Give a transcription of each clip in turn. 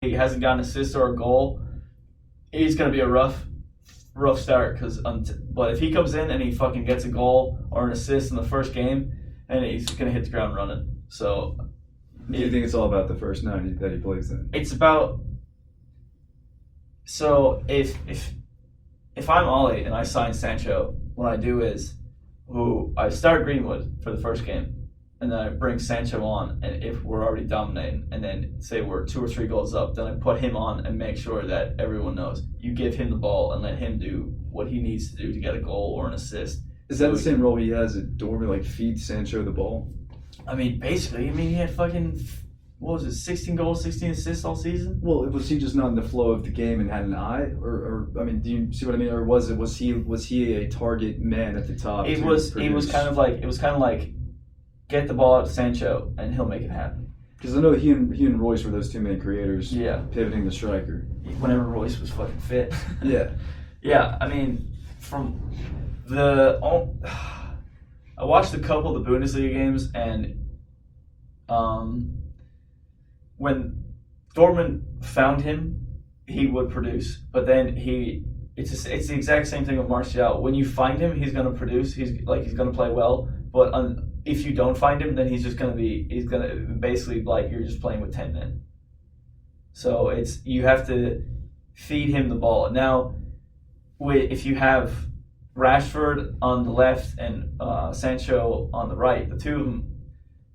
he hasn't gotten an assist or a goal, he's going to be a rough start. But if he comes in and he fucking gets a goal or an assist in the first game, and he's going to hit the ground running. So, do you think it's all about the first 90 that he plays in? It's about. So if I'm Ollie and I sign Sancho, what I do is, I start Greenwood for the first game. And then I bring Sancho on, and if we're already dominating, and then say we're 2 or 3 goals up, then I put him on and make sure that everyone knows. You give him the ball and let him do what he needs to do to get a goal or an assist. Is that the same role he has at Dortmund, like feed Sancho the ball? I mean, basically, he had fucking, 16 goals, 16 assists all season? Well, was he just not in the flow of the game and had an eye? Or I mean, do you see what I mean? Or was he a target man at the top? It was kind of like, get the ball out to Sancho, and he'll make it happen. Because I know he and Royce were those two main creators. Yeah. Pivoting the striker. Whenever Royce was fucking fit. Yeah. Yeah, I mean, I watched a couple of the Bundesliga games, and when Dortmund found him, he would produce. But then it's the exact same thing with Martial. When you find him, he's going to produce. He's going to play well. But if you don't find him, then he's going to basically like you're just playing with 10 men. So you have to feed him the ball. Now, if you have Rashford on the left and Sancho on the right, the two of them,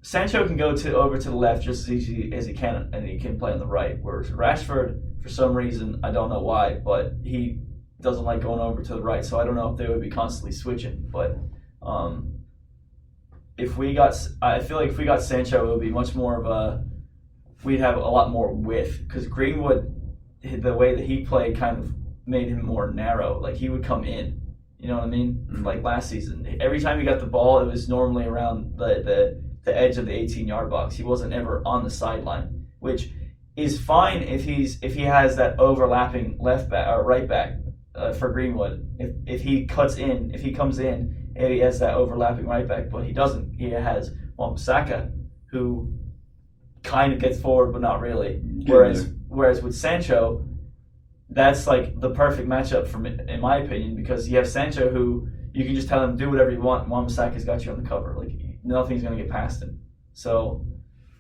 Sancho can go over to the left just as easy as he can, and he can play on the right. Whereas Rashford, for some reason, I don't know why, but he doesn't like going over to the right. So I don't know if they would be constantly switching. But I feel like if we got Sancho, it would be much more of we'd have a lot more width, because Greenwood, the way that he played kind of made him more narrow. Like, he would come in, you know what I mean? Mm-hmm. Like last season, every time he got the ball, it was normally around the edge of the 18-yard box. He wasn't ever on the sideline, which is fine if he has that overlapping left back or right back for Greenwood. If he comes in, he has that overlapping right back, but he doesn't. He has Wan-Bissaka, who kind of gets forward, but not really. Whereas with Sancho, that's like the perfect matchup in my opinion, because you have Sancho who you can just tell him do whatever you want. Wan-Bissaka's got you on the cover. Like, nothing's going to get past him. So,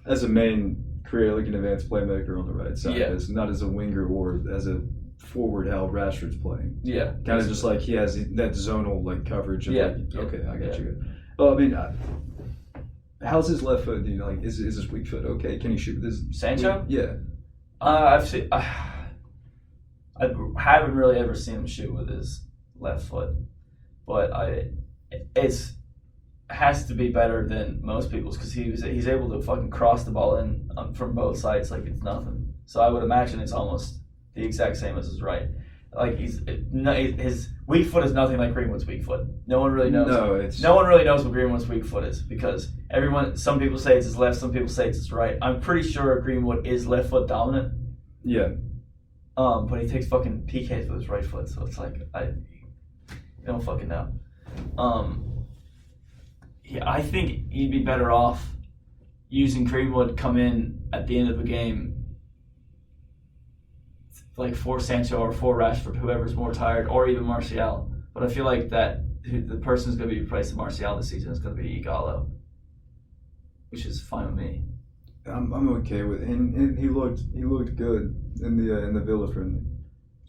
as a main career, like an advanced playmaker on the right side, not as a winger or as a forward how Rashford's playing. Yeah. Kind of just like he has that zonal like coverage. Okay, I got you. Well, I mean, how's his left foot? You know, like is his weak foot okay? Can he shoot with his Sancho? Yeah. I've seen. I haven't really ever seen him shoot with his left foot, but it has to be better than most people's, because he's able to fucking cross the ball in from both sides like it's nothing. So I would imagine it's almost the exact same as his right. Like, his weak foot is nothing like Greenwood's weak foot. No one really knows. No one really knows what Greenwood's weak foot is, because some people say it's his left, some people say it's his right. I'm pretty sure Greenwood is left foot dominant. Yeah. But he takes fucking PKs with his right foot, so it's like I don't fucking know. I think he'd be better off using Greenwood come in at the end of the game, like for Sancho or for Rashford, whoever's more tired, or even Martial. But I feel like that the person who's going to be replacing Martial this season is going to be Igalo, which is fine with me. I'm okay with it. And he looked good in the Villa friendly.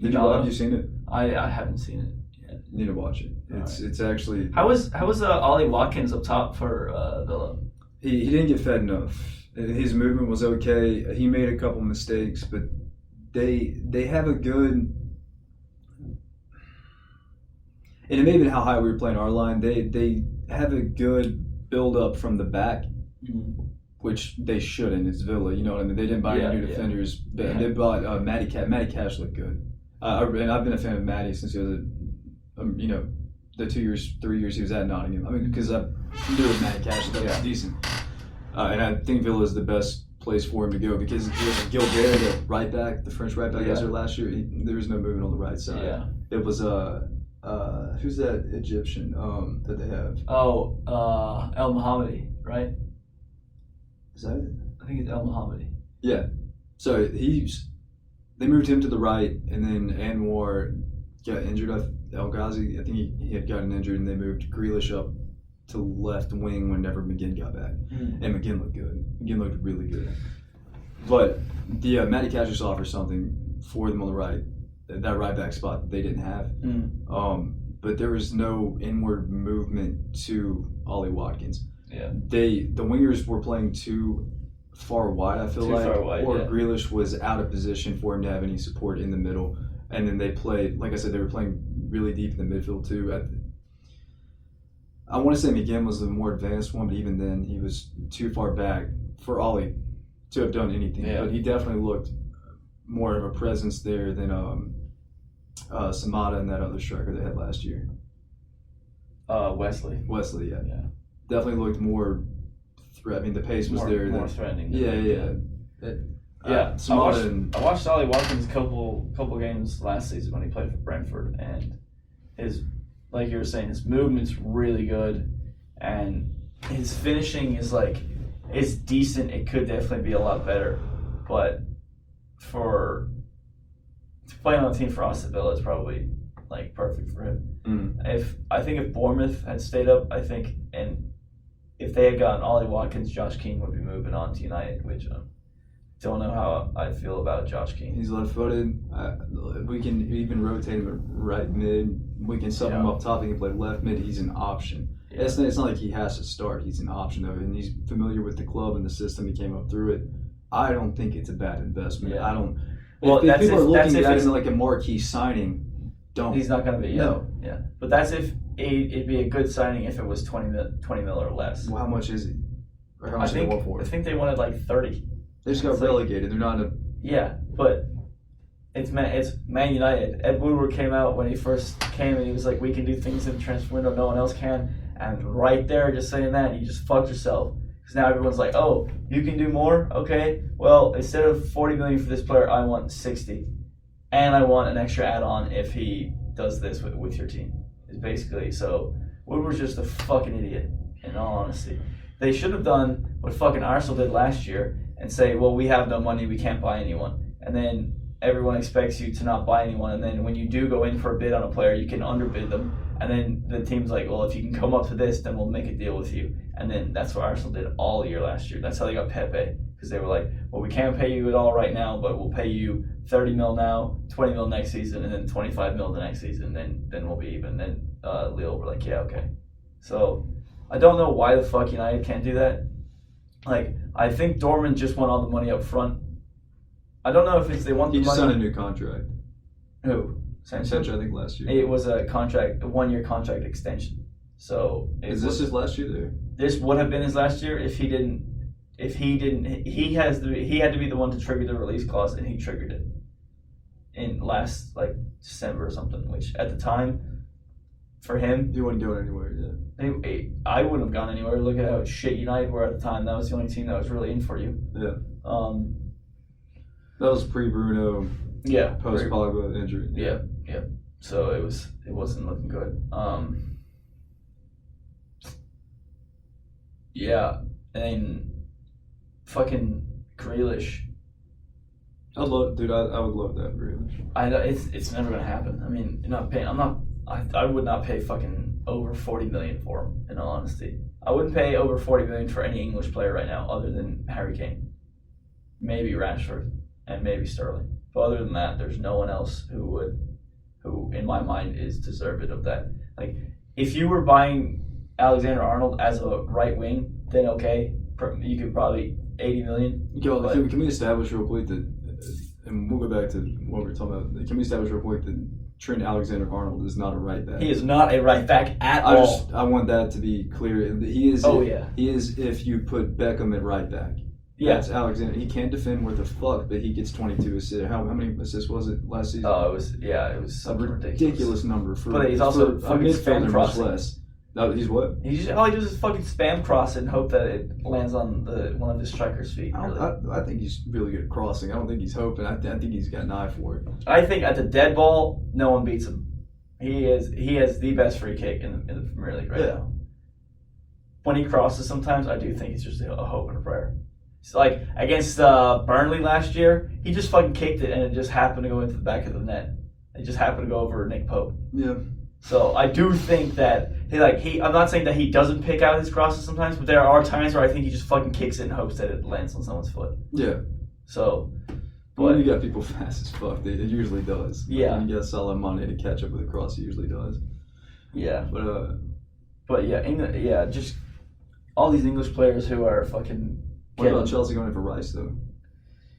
Have you seen it? I haven't seen it yet. You need to watch it. It's actually. How was Ollie Watkins up top for Villa? He didn't get fed enough. His movement was okay. He made a couple mistakes, but they have a good. And it may have been how high we were playing our line. They have a good build up from the back. Mm-hmm. Which they shouldn't. It's Villa, you know what I mean? They didn't buy any new defenders. They bought Matty Cash. Matty Cash looked good. And I've been a fan of Matty since he was, the 2 years, 3 years he was at Nottingham. I mean, because I knew with Matty Cash that was decent. And I think Villa is the best place for him to go, because Gilbert, the right back, the French right back, was there last year. There was no movement on the right side. Yeah. It was who's that Egyptian that they have? Oh, El Mohammadi, right? Is that it? I think it's El Mohammadi. Yeah. So he's they moved him to the right, and then Anwar got injured. El Ghazi, I think he had gotten injured, and they moved Grealish up to left wing whenever McGinn got back. And McGinn looked good. McGinn looked really good. But the Matty Cash just offers something for them on the right, that right back spot that they didn't have. But there was no inward movement to Ollie Watkins. Yeah. The wingers were playing too far wide, I feel like, or Grealish was out of position for him to have any support in the middle. And then they played, like I said, they were playing really deep in the midfield too. I want to say McGinn was the more advanced one, but even then he was too far back for Ollie to have done anything. But he definitely looked more of a presence there than Samata and that other striker they had last year. Wesley, yeah. Definitely looked more threat. I mean, the pace was there. More threatening. Yeah. I watched Ollie Watkins a couple games last season when he played for Brentford, and like you were saying, his movement's really good, and his finishing is it's decent. It could definitely be a lot better, but to play on a team for Aston Villa is probably perfect for him. I think if Bournemouth had stayed up, and if they had gotten Ollie Watkins, Josh King would be moving on to United, which don't know how I feel about Josh King. He's left-footed. We can even rotate him at right mid. We can sub him up top. He can play left mid. He's an option. Yeah. It's not like he has to start. He's an option, though, and he's familiar with the club and the system. He came up through it. I don't think it's a bad investment. Yeah. I don't. Well, if people are looking at it as like a marquee signing, don't. He's not going to be. No. Yeah. But that's if it'd be a good signing if it was 20 mil or less. Well, how much is it? Or how much do they want for it? I think they wanted 30. They just got relegated. They're not a. Yeah, but it's Man United. Ed Woodward came out when he first came and he was like, "We can do things in the transfer window no one else can." And right there, just saying that, you just fucked yourself. Because now everyone's like, "Oh, you can do more? Okay. Well, instead of 40 million for this player, I want 60, and I want an extra add-on if he does this with your team." It's basically so. Woodward's just a fucking idiot. In all honesty, they should have done what fucking Arsenal did last year. And say, well, we have no money, we can't buy anyone. And then everyone expects you to not buy anyone. And then when you do go in for a bid on a player, you can underbid them. And then the team's like, well, if you can come up to this, then we'll make a deal with you. And then that's what Arsenal did all year last year. That's how they got Pepe. Because they were like, well, we can't pay you at all right now, but we'll pay you 30 mil now, 20 mil next season, and then 25 mil the next season. Then we'll be even. Then Lille were like, yeah, okay. So I don't know why the fuck United can't do that. I think Dortmund just want all the money up front. I don't know if they want the money. He just signed a new contract. Who? Sancho, I think last year. It was a 1-year contract extension. So is this his last year there? This would have been his last year if he didn't. He had to be the one to trigger the release clause, and he triggered it in last December or something. Which at the time, for him, he wasn't going anywhere. Yeah. I wouldn't have gone anywhere. Look at how shit United were at the time. That was the only team that was really in for you. Yeah. That was pre-Bruno. Yeah. Post-Pogba injury. Yeah. So it wasn't looking good. Yeah, and fucking Grealish. I would love that Grealish. I know it's never gonna happen. I mean, I would not pay fucking over 40 million for him, in all honesty. I wouldn't pay over 40 million for any English player right now other than Harry Kane. Maybe Rashford and maybe Sterling. But other than that, there's no one else who in my mind is deserving of that. If you were buying Alexander Arnold as a right wing, then okay, you could probably 80 million. Can we establish real quick that, and we'll go back to what we were talking about, can we establish real quick that Trent Alexander-Arnold is not a right back? He is not a right back at all. I want that to be clear. He is. Oh, yeah. He is if you put Beckham at right back. Yeah. That's Alexander. He can't defend worth a fuck, but he gets 22 assists. How many assists was it last season? Oh, it was a ridiculous number for. But he's also fucking spam crossing. Less. No, he's what? All he does is fucking spam cross and hope that it lands on one of his striker's feet. Really. I think he's really good at crossing. I don't think he's hoping. I think he's got an eye for it. I think at the dead ball, no one beats him. He has the best free kick in the Premier League right now. When he crosses, sometimes I do think it's just a hope and a prayer. So, like against Burnley last year, he just fucking kicked it and it just happened to go into the back of the net. It just happened to go over Nick Pope. Yeah. So I do think that I'm not saying that he doesn't pick out his crosses sometimes, but there are times where I think he just fucking kicks it and hopes that it lands on someone's foot. Yeah. So, when you got people fast as fuck, it usually does. Yeah. When you get Salah Mane to catch up with a cross, it usually does. Yeah. But yeah, just all these English players who are fucking. What about Chelsea going in for Rice though?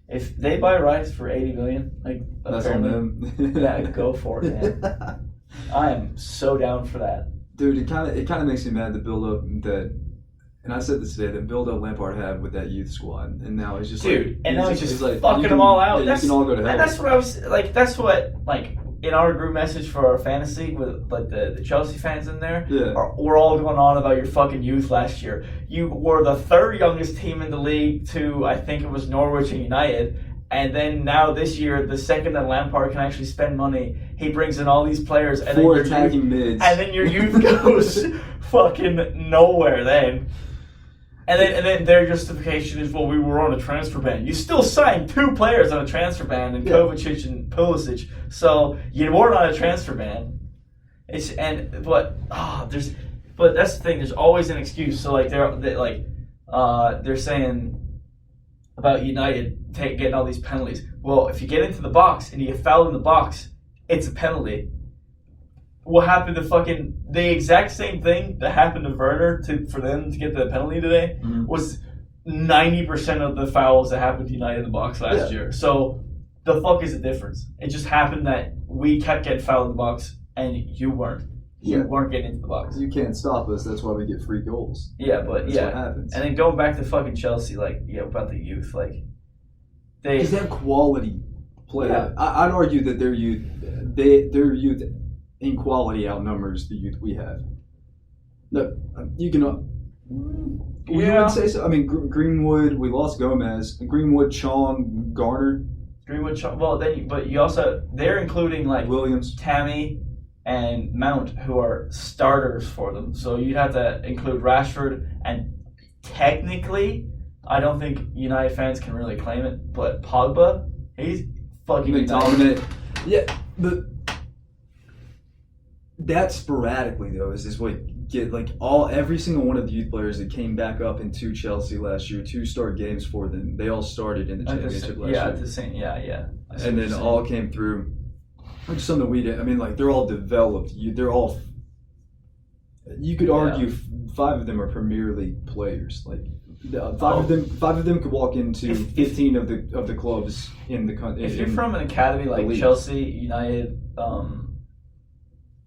If they buy Rice for 80 million, like that's on them. Yeah, go for it, man. I am so down for that. Dude, it kind of makes me mad the build up that, and I said this today, the build up Lampard had with that youth squad, and now he's just now he's just like, fucking them all out. Yeah, you can all go to hell. And that's what I was like. That's what like in our group message for our fantasy with like the Chelsea fans in there. Yeah. We're all going on about your fucking youth last year. You were the third youngest team in the league to I think it was Norwich and United. And then now this year, the second that Lampard can actually spend money, he brings in all these players. And Four attacking mids. And then your youth goes fucking nowhere then. And then their justification is, well, we were on a transfer ban. You still signed 2 players on a transfer ban, in Kovacic and Pulisic. So you weren't on a transfer ban. But that's the thing. There's always an excuse. So like they're saying about United getting all these penalties. Well, if you get into the box and you get fouled in the box, it's a penalty. What happened to the exact same thing that happened to Werner for them to get the penalty today was 90% of the fouls that happened to United in the box last year. So the fuck is the difference? It just happened that we kept getting fouled in the box and you weren't. You weren't getting into the box. You can't stop us. That's why we get free goals. Yeah, but that's what happens. And then going back to fucking Chelsea, about the youth, because they have quality play. Yeah. I'd argue that their youth in quality outnumbers the youth we have. No, you can. You would say so. I mean, Greenwood. We lost Gomez. Greenwood, Chong, Garner. Greenwood, Chong. Well, but you also they're including Williams, Tammy, and Mount, who are starters for them. So you'd have to include Rashford, and technically, I don't think United fans can really claim it, but Pogba, he's fucking dominant. Yeah, but that sporadically though is what get every single one of the youth players that came back up into Chelsea last year, 2 start games for them. They all started in the championship last year. Yeah, at the same. Yeah. And then all came through. Which is something we did. I mean, they're all developed. They're all. You could argue 5 of them are Premier League players. Five of them could walk into 15 of the clubs in the country. If you're from an academy like Chelsea, United,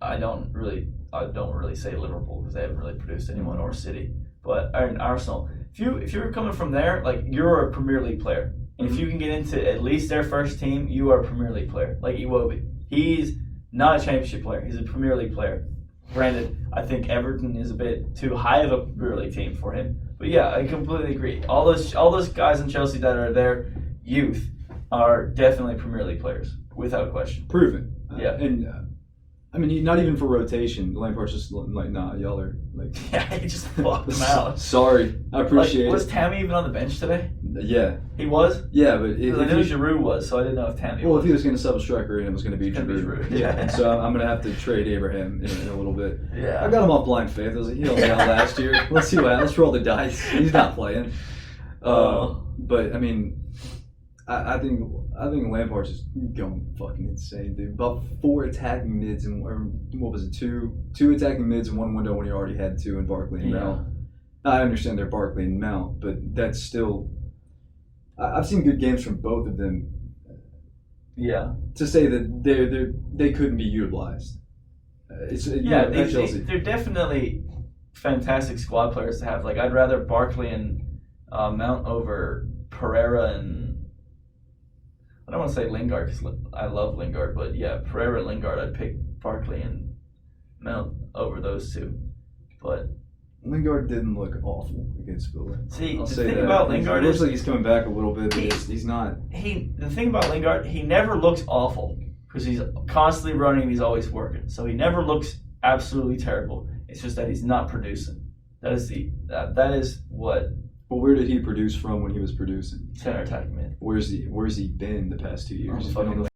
I don't really say Liverpool because they haven't really produced anyone, or City, but Arsenal. If you're coming from there, you're a Premier League player. And if you can get into at least their first team, you are a Premier League player, like Iwobi. He's not a championship player. He's a Premier League player. Granted, I think Everton is a bit too high of a Premier League team for him. But yeah, I completely agree. All those guys in Chelsea that are their youth are definitely Premier League players, without question. Proven. Yeah. I mean, not even for rotation. Lampard's just nah, y'all are Yeah, he just fucked them out. Sorry, I appreciate it. Was Tammy even on the bench today? Yeah. He was? Yeah, but I knew Giroud was, so I didn't know if Tammy was. Well, if he was going to sub a striker in, it was going to be Giroud. Yeah, and so I'm going to have to trade Abraham in a little bit. Yeah. I got him off blind faith. I was like, he only out last year. Let's see what happens. Let's roll the dice. He's not playing. But I mean, I think Lampard's just going fucking insane, dude. About 4 attacking mids and what was it? Two attacking mids in one window when he already had 2 in Barkley and Mount. I understand they're Barkley and Mount, but that's still. I've seen good games from both of them. Yeah. To say that they couldn't be utilized. They're definitely fantastic squad players to have. I'd rather Barkley and Mount over Pereira and. I don't want to say Lingard because I love Lingard, but yeah, Pereira and Lingard, I'd pick Barkley and Mount over those 2. But Lingard didn't look awful against Villa. See, the thing about Lingard looks like he's coming back a little bit, but he's not. The thing about Lingard, he never looks awful because he's constantly running and he's always working. So he never looks absolutely terrible. It's just that he's not producing. That is what Well, where did he produce from when he was producing? Center attacking mid. Where's he been the past 2 years? He's been on the